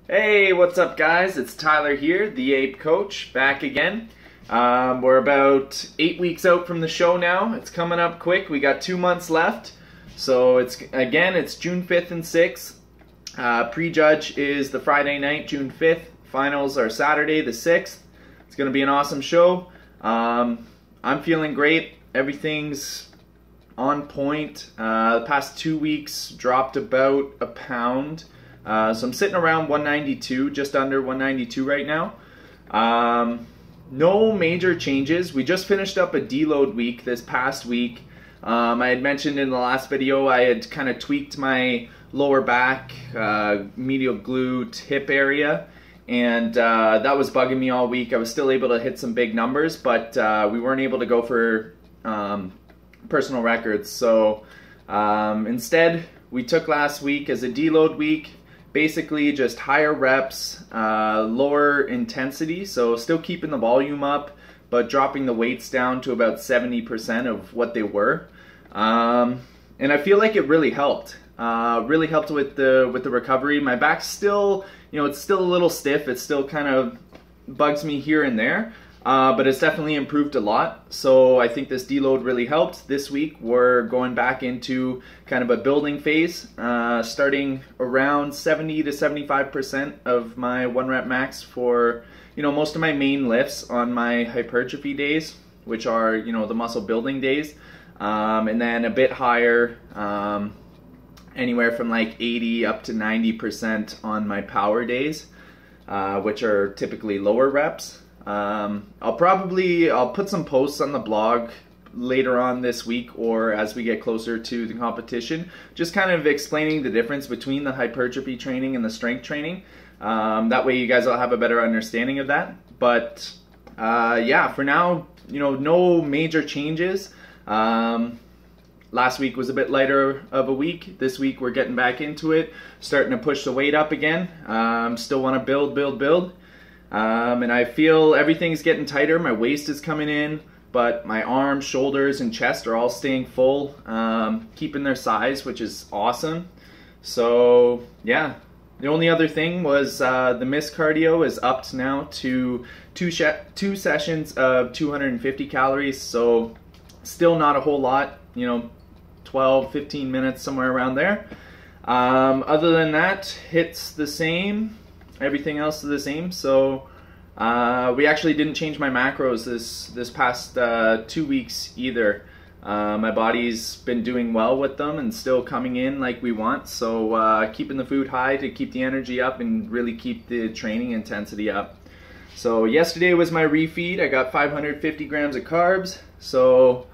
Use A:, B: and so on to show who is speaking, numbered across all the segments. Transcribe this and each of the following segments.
A: Hey, what's up guys? It's Tyler here, theAPEcoach, back again. We're about 8 weeks out from the show now. It's coming up quick. We got 2 months left. So it's June 5th and 6th. Prejudge is the Friday night, June 5th. Finals are Saturday the 6th. It's going to be an awesome show. I'm feeling great. Everything's on point. The past 2 weeks dropped about a pound. So I'm sitting around 192, just under 192 right now. No major changes. We just finished up a deload week this past week. I had mentioned in the last video I had kind of tweaked my lower back, medial glute, hip area, and that was bugging me all week. I was still able to hit some big numbers, but we weren't able to go for personal records. So instead, we took last week as a deload week. Basically just higher reps, lower intensity, so still keeping the volume up, but dropping the weights down to about 70% of what they were. And I feel like it really helped. Really helped with the recovery. My back's still, it's still a little stiff. It still kind of bugs me here and there. But it's definitely improved a lot. So I think this deload really helped. This week we're going back into kind of a building phase, starting around 70 to 75% of my 1 rep max for most of my main lifts on my hypertrophy days, which are the muscle building days, and then a bit higher, anywhere from like 80 up to 90% on my power days, which are typically lower reps. I'll put some posts on the blog later on this week or as we get closer to the competition, just kind of explaining the difference between the hypertrophy training and the strength training. That way you guys will have a better understanding of that. But yeah, for now, no major changes. Last week was a bit lighter of a week. This week we're getting back into it, starting to push the weight up again. Still want to build. And I feel everything's getting tighter. My waist is coming in, but my arms, shoulders, and chest are all staying full, keeping their size, which is awesome. So yeah, the only other thing was the missed cardio is upped now to two sessions of 250 calories. So still not a whole lot, 12, 15 minutes, somewhere around there. Other than that, hits the same. Everything else is the same. So we actually didn't change my macros this past 2 weeks either. My body's been doing well with them and still coming in like we want. So keeping the food high to keep the energy up and really keep the training intensity up. So yesterday was my refeed. I got 550 grams of carbs. So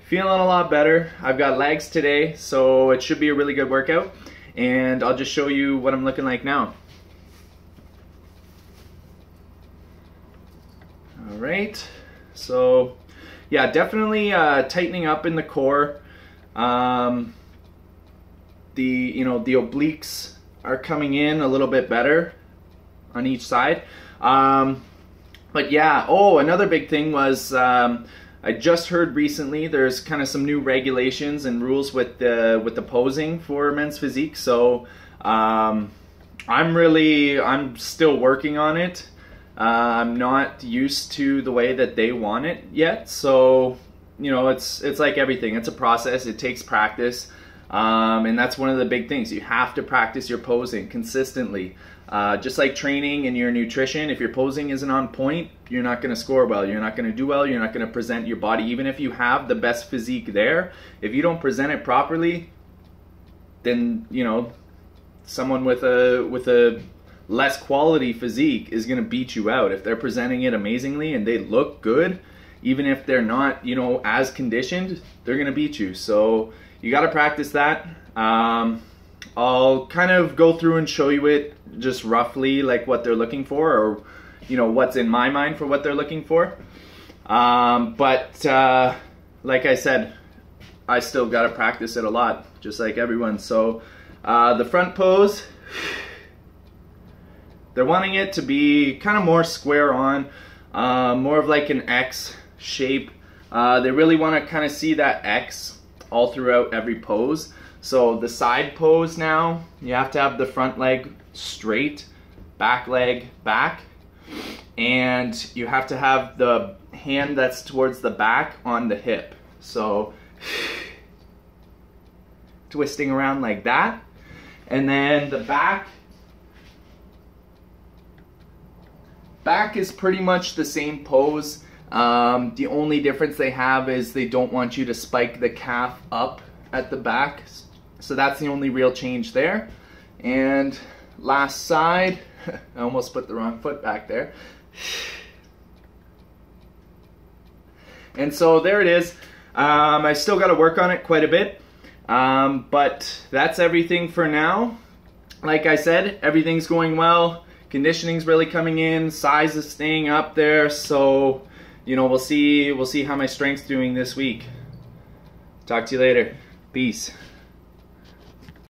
A: feeling a lot better. I've got legs today, so it should be a really good workout. And I'll just show you what I'm looking like now. All right, so yeah, definitely tightening up in the core. The obliques are coming in a little bit better on each side. But yeah, another big thing was I just heard recently there's kind of some new regulations and rules with the posing for men's physique. So I'm still working on it. I'm not used to the way that they want it yet, so it's like everything. It's a process. It takes practice, and that's one of the big things. You have to practice your posing consistently, just like training and your nutrition. If your posing isn't on point, you're not going to score well. You're not going to do well. You're not going to present your body, even if you have the best physique there. If you don't present it properly, then someone with a less quality physique is going to beat you out. If they're presenting it amazingly and they look good, even if they're not as conditioned, they're going to beat you. So you got to practice that. I'll kind of go through and show you it just roughly, like what they're looking for, or what's in my mind for what they're looking for. But like I said, I still got to practice it a lot, just like everyone. So the front pose, they're wanting it to be kind of more square on, more of like an X shape. They really want to kind of see that X all throughout every pose. So the side pose now, you have to have the front leg straight back leg back, and you have to have the hand that's towards the back on the hip. So twisting around like that, and then the back is pretty much the same pose. The only difference they have is they don't want you to spike the calf up at the back. So that's the only real change there. And last side, I almost put the wrong foot back there. And so there it is. I still got to work on it quite a bit. But that's everything for now. Like I said, everything's going well. Conditioning's really coming in. Size is staying up there. So, you know, we'll see how my strength's doing this week. Talk to you later. Peace.